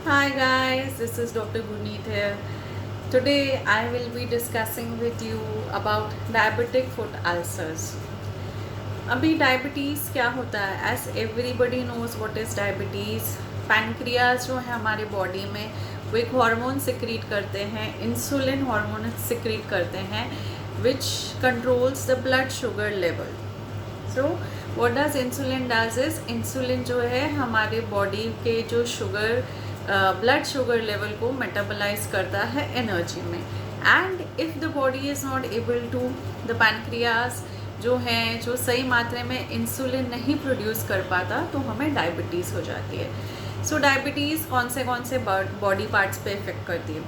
Hi guys, this is Dr. Gurneet here. Today I will be discussing with you about diabetic foot ulcers. अभी diabetes क्या होता है? As everybody knows what is diabetes. Pancreas जो है हमारे body में वो एक हार्मोन सिक्रीट करते हैं, इंसुलिन हार्मोन सिक्रीट करते हैं which controls the blood sugar level. So what does insulin does is insulin जो है हमारे बॉडी के जो शुगर ब्लड शुगर लेवल को मेटाबलाइज करता है एनर्जी में. And if the body is not able to, the pancreas जो है जो सही मात्रा में इंसुलिन नहीं प्रोड्यूस कर पाता तो हमें डायबिटीज़ हो जाती है. सो डायबिटीज़ कौन से बॉडी पार्ट्स पे इफेक्ट करती है?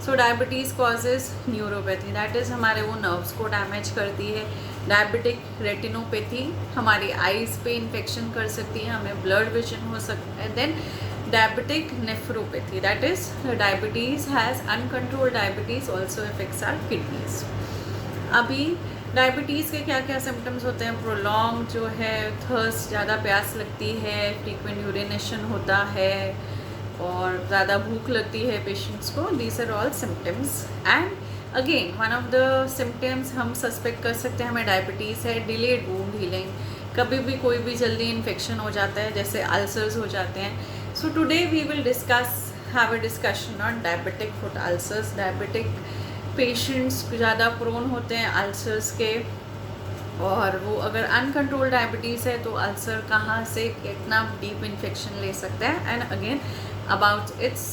So diabetes causes neuropathy, that is हमारे वो नर्व्स को डैमेज करती है. डायबिटिक रेटिनोपैथी हमारी आइज़ पे इन्फेक्शन कर सकती है, हमें ब्लड विजन हो सकता है. Then diabetic nephropathy, that is diabetes has uncontrolled diabetes also effects our kidneys. अभी डायबिटीज़ के क्या क्या सिम्टम्स होते हैं? प्रोलॉन्ग जो है थर्स्ट, ज़्यादा प्यास लगती है, फ्रीक्वेंट यूरिनेशन होता है और ज़्यादा भूख लगती है पेशेंट्स को. These are all symptoms. And again one of the symptoms हम सस्पेक्ट कर सकते हैं हमें डायबिटीज़ है, डिलेड वूंड हीलिंग. कभी भी कोई भी जल्दी इन्फेक्शन हो जाता है, जैसे अल्सर्स हो जाते हैं. So today we will have a discussion on diabetic foot ulcers. Diabetic patients ज़्यादा प्रोन होते हैं अल्सर्स के, और वो अगर अनकंट्रोल्ड डायबिटीज़ है तो अल्सर कहाँ से कितना डीप इन्फेक्शन ले सकता है. And again about its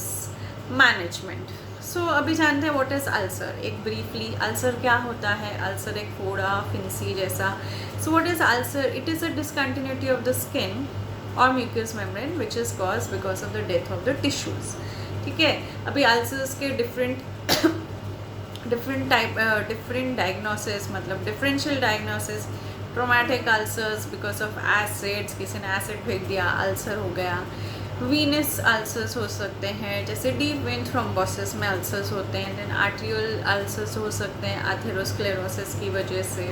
management. So अभी जानते हैं व्हाट इज़ अल्सर. एक ब्रीफली अल्सर क्या होता है? अल्सर एक फोड़ा फिंसी जैसा. So what is ulcer? It is a discontinuity of the skin और mucous membrane which is cause because of the death of the tissues. ठीक है. अभी अल्सर्स के डिफरेंट डायग्नोसिस, मतलब differential diagnosis. Traumatic ulcers because of acids, किसी ने acid फेंक दिया, अल्सर हो गया. वीनस अल्सर्स हो सकते हैं, जैसे डीप वेन थ्रोम्बोसिस में अल्सर्स होते हैं. देन आर्टियल अल्सर्स हो सकते हैं एथेरोस्क्लेरोसिस की वजह से,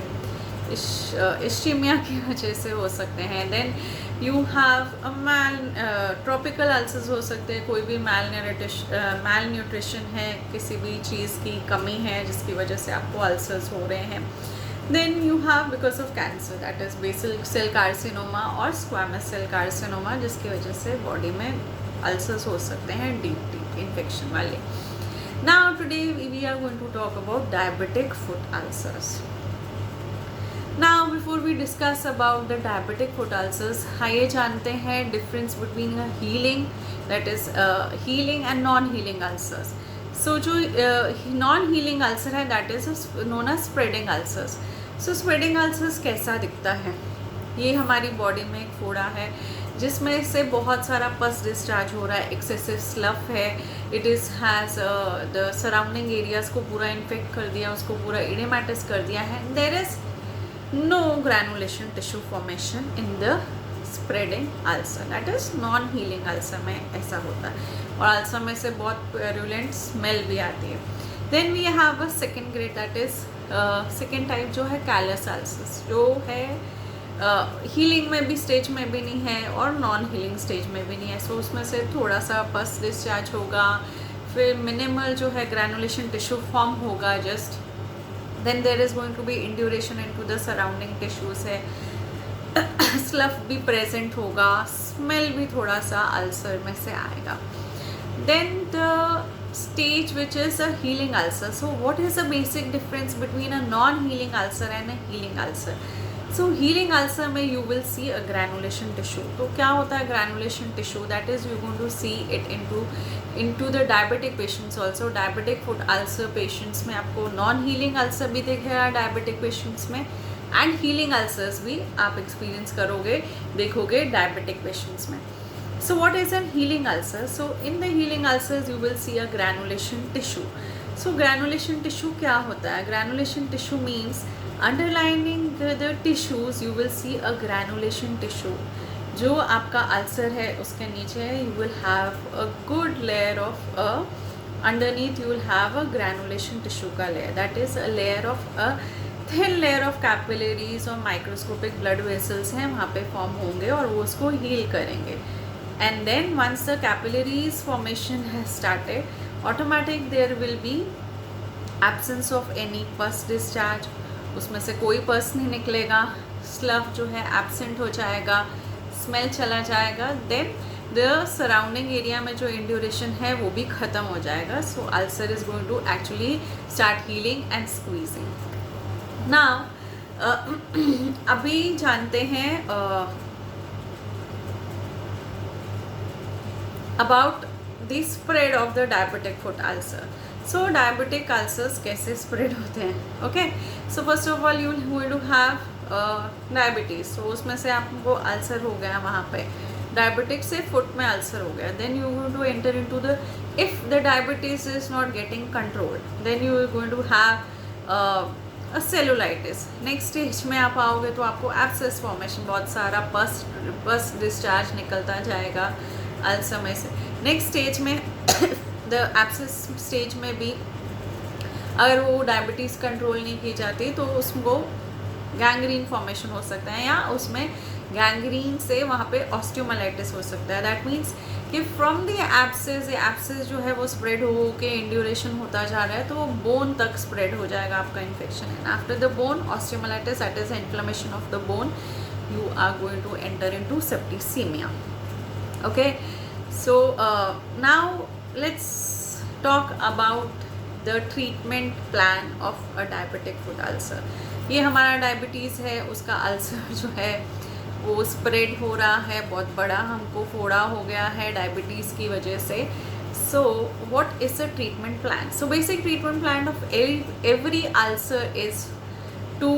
इश्चीमिया की वजह से हो सकते हैं. Then you have tropical ulcers हो सकते हैं, कोई भी मैल न्यूट्रिशन है, किसी भी चीज़ की कमी है जिसकी वजह से आपको अल्सर्स हो रहे हैं. Then you have because of cancer, that is basal cell carcinoma और स्क्वामस सेल कार्सिनोमा, जिसकी वजह से बॉडी में अल्सर्स हो सकते हैं डीप इन्फेक्शन वाले. Now today we are going to talk about diabetic foot ulcers. Now before we discuss about the diabetic foot ulcers, आइए जानते हैं difference between healing, that is healing and non healing ulcers. So जो non healing ulcer है that is known as spreading ulcers. So spreading ulcers कैसा दिखता है? ये हमारी बॉडी में एक फोड़ा है जिसमें से बहुत सारा पस डिस्चार्ज हो रहा है, एक्सेसिव स्लफ है. It is has the surrounding areas को पूरा इन्फेक्ट कर दिया, उसको पूरा इडेमेटस कर दिया है. There is no granulation tissue formation in the spreading ulcer, that is non healing ulcer में ऐसा होता है, और अल्सर में से बहुत purulent smell भी आती है. then we have a second grade, that is second type जो है callus ulcers, जो है हीलिंग में भी स्टेज में भी नहीं है और नॉन हीलिंग स्टेज में भी नहीं है. सो उसमें से थोड़ा सा पस डिस्चार्ज होगा, फिर मिनिमल जो है ग्रैनुलेशन टिश्यू फॉर्म होगा just. then there is going to be induration into the surrounding tissues है. स्लफ भी प्रेजेंट होगा, स्मेल भी थोड़ा सा अल्सर में से आएगा. then the stage which is a healing ulcer. so what is the basic difference between a non healing ulcer and a healing ulcer? so healing ulcer में you will see a granulation tissue. तो क्या होता है granulation tissue? that is you going to see it into the diabetic patients also. diabetic foot ulcer patients में आपको non healing ulcer भी दिखेगा diabetic patients में, and healing ulcers भी आप experience करोगे, देखोगे diabetic patients में. so what is a healing ulcer? so in the healing ulcers you will see a granulation tissue. so granulation tissue क्या होता है? granulation tissue means underlining the tissues you will see a granulation tissue. जो आपका ulcer है उसके नीचे you will have a good layer of underneath you will have a granulation tissue का layer, that is a layer of a thin layer of capillaries और microscopic blood vessels हैं वहाँ पे फॉर्म होंगे और वो उसको हील करेंगे. and then once the capillaries formation has started, automatic there will be absence of any pus discharge, उसमें से कोई पस नहीं निकलेगा, स्लफ जो है एब्सेंट हो जाएगा, स्मेल चला जाएगा, देन द सराउंडिंग एरिया में जो इंड्यूरेशन है वो भी ख़त्म हो जाएगा. So ulcer is going to actually start healing and squeezing. Now अभी जानते हैं about the spread of the diabetic foot ulcer. So diabetic ulcers कैसे स्प्रेड होते हैं? Okay, so first of all you will to have diabetes. So उसमें से आपको ulcer हो गया, वहाँ पे डायबिटिक से फुट में अल्सर हो गया, then you going to enter into the, if the diabetes is not getting control, then you are going to have cellulitis. Next stage में आप आओगे तो आपको एब्सेस फॉर्मेशन, बहुत सारा पस डिस्चार्ज निकलता जाएगा अल्सर में से. नेक्स्ट स्टेज में द एब्सेस स्टेज में भी अगर वो डायबिटीज़ कंट्रोल नहीं की जाती तो उसको गैंग्रीन फॉर्मेशन हो सकता है, या उसमें गैंग्रीन से वहाँ पे ऑस्टियोमाइलाइटिस हो सकता है. दैट मीन्स कि फ्रॉम द एब्सेस जो है वो स्प्रेड हो के इंड्यूरेशन होता जा रहा है, तो वो बोन तक स्प्रेड हो जाएगा आपका infection. And after the bone osteomyelitis, that is inflammation of the bone, you are going to enter into septicaemia. Okay, so now let's talk about the treatment plan of a diabetic foot ulcer. ये हमारा diabetes है, उसका ulcer जो है वो spread हो रहा है, बहुत बड़ा हमको फोड़ा हो गया है डायबिटीज़ की वजह से. So what is the treatment plan? So basic treatment plan of every ulcer is to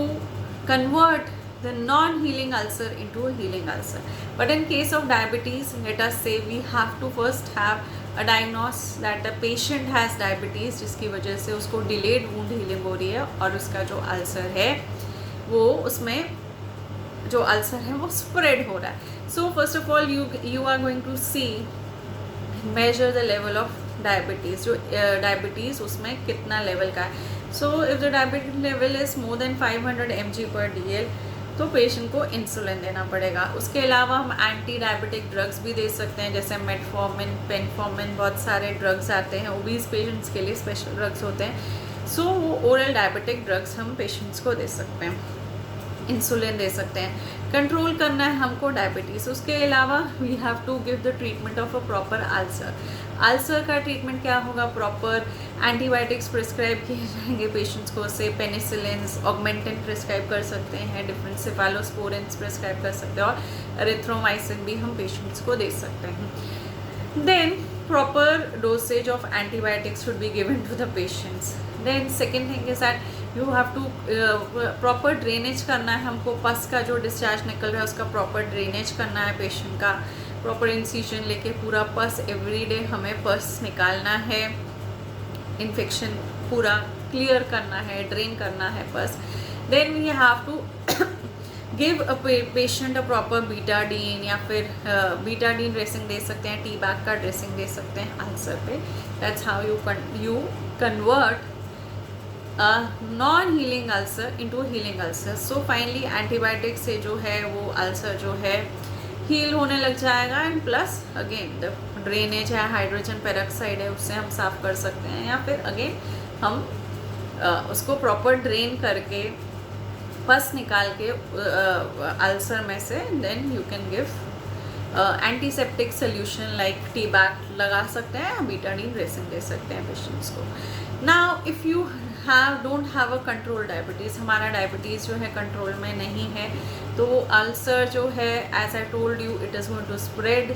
convert the non-healing ulcer into a healing ulcer. But in case of diabetes, let us say we have to first have a diagnosis that the patient has diabetes, जिसकी वजह से उसको delayed wound healing हो रही है और उसका जो अल्सर है वो उसमें जो अल्सर है वो स्प्रेड हो रहा है. So first of all you are going to see, measure the level of diabetes. जो diabetes उसमें कितना लेवल का है. So if the diabetes level is more than 500 mg/dl, तो पेशेंट को इंसुलिन देना पड़ेगा. उसके अलावा हम एंटी डायबिटिक ड्रग्स भी दे सकते हैं, जैसे मेटफॉर्मिन, पेनफॉर्मिन, बहुत सारे ड्रग्स आते हैं, ओबीज पेशेंट्स के लिए स्पेशल ड्रग्स होते हैं. सो वो ओरल डायबिटिक ड्रग्स हम पेशेंट्स को दे सकते हैं, इंसुलिन दे सकते हैं. कंट्रोल करना है हमको डायबिटीज़. उसके अलावा we have to give the treatment of a proper ulcer. Ulcer का ट्रीटमेंट क्या होगा? प्रॉपर एंटीबायोटिक्स प्रिस्क्राइब किए जाएंगे पेशेंट्स को, से पेनिसिलिन्स, ऑगमेंटिन प्रिस्क्राइब कर सकते हैं, डिफरेंट सेफालोस्पोरिन्स प्रिस्क्राइब कर सकते हैं, और एरिथ्रोमाइसिन भी हम पेशेंट्स को दे सकते हैं. Then proper dosage of antibiotics should be given to the patients. Then second thing is that you have to proper drainage करना है हमको. पस का जो डिस्चार्ज निकल रहा है उसका प्रॉपर ड्रेनेज करना है पेशेंट का. प्रॉपर इंसिजन लेके पूरा पस एवरी डे हमें पस निकालना है, इन्फेक्शन पूरा क्लियर करना है, ड्रेन करना है pus. Then we have to give a patient a proper Betadine, या फिर बीटाडीन ड्रेसिंग दे सकते हैं, टी बैग का ड्रेसिंग दे सकते हैं अल्सर पे. That's how you convert non healing ulcer into healing ulcer. So finally antibiotic से जो है वो अल्सर जो है हील होने लग जाएगा. And plus again the drainage है, हाइड्रोजन पेरोक्साइड है, उससे हम साफ़ कर सकते हैं, या फिर अगेन हम उसको प्रॉपर ड्रेन करके पस निकाल के अल्सर में से, then you can give antiseptic solution like tea bag लगा सकते हैं, बीटाडीन ड्रेसिंग दे सकते हैं पेशेंट्स को. Now if you don't have a control diabetes, हमारा डायबिटीज़ जो है कंट्रोल में नहीं है, तो वो अल्सर जो है as I told you it is going to spread,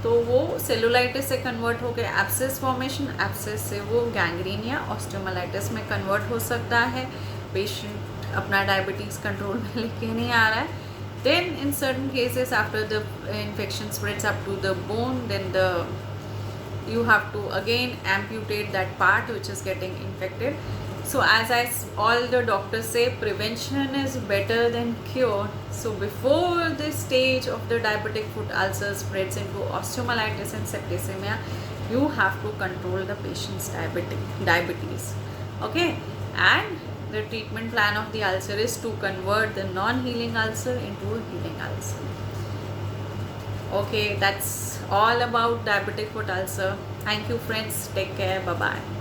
तो वो सेलुलाइटिस से कन्वर्ट होकर एब्सेस फॉर्मेशन, एब्सेस से वो गैंग्रीन या ऑस्टियोमाइलाइटिस में कन्वर्ट हो सकता है. पेशेंट अपना डायबिटीज़ कंट्रोल में लेके नहीं आ रहा है. Then in certain cases after the infection spreads up to the bone, then you have to again amputate that part which is getting infected. So as all the doctors say, prevention is better than cure. So before this stage of the diabetic foot ulcer spreads into osteomyelitis and septicemia, you have to control the patient's diabetes. Okay, and the treatment plan of the ulcer is to convert the non-healing ulcer into a healing ulcer. Okay, that's all about diabetic foot ulcer. Thank you friends, take care, bye bye.